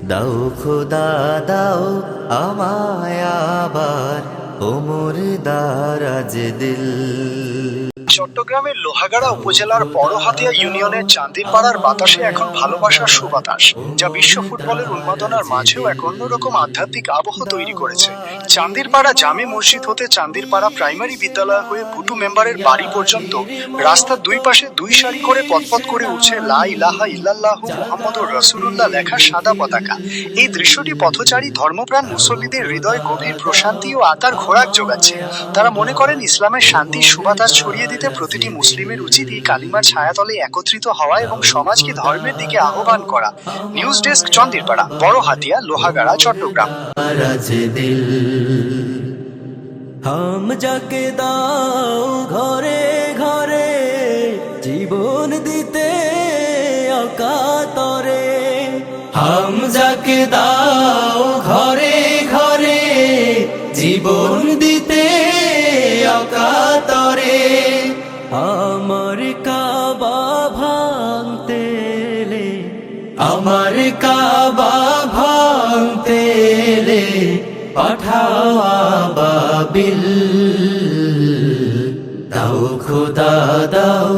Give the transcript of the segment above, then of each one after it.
দাও খোদা দাও আমায় আবার ওমর দারাজ দিল। চট্টগ্রামের লোহাগাড়া উপজেলার বড়হাতিয়া ইউনিয়নের চান্দিরপাড়ার বাতাসে এখন ভালোবাসার সুবাতাস, যা বিশ্ব ফুটবলের উন্মাদনার মাঝেও এক অন্যরকম আধ্যাত্মিক আবহ তৈরি করেছে। চান্দিরপাড়া জামে মসজিদ হতে চান্দিরপাড়া প্রাইমারি বিদ্যালয় হয়ে ভুটু মেম্বারের বাড়ি পর্যন্ত রাস্তার দুই পাশে দুই সারি করে পথপথ করে উঠছে লা ইলাহা ইল্লাল্লাহু মুহাম্মাদুর রাসূলুল্লাহ লেখা সাদা পতাকা। এই দৃশ্যটি পথচারী ধর্মপ্রাণ মুসল্লিদের হৃদয়ে গভীর প্রশান্তি ও আত্মার খোরাক যোগাচ্ছে। তারা মনে করেন ইসলামের শান্তির সুবাতাস ছড়িয়ে দিতে প্রতিটি মুসলিমের উচিত এই কালিমার ছায়াতলে একত্রিত হওয়া এবং সমাজকে ধর্মের দিকে আহ্বান করা। News desk, Chandirpara, Barahatia, Lohagara, Chattogram. দারাজ দিল হাম যাকে দাও ঘরে ঘরে জীবন দিতে অকাতরে। হাম যাকে দাও ঘরে ঘরে জীবন দিতে অকাতরে। আমার কাবা ভাঙতে এলে, আমার কাবা ভাঙতে এলে পাঠাও আবাবিল। দাও খোদা দাও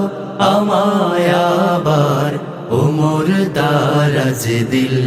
আমায় আবার ওমর দারাজ দিল।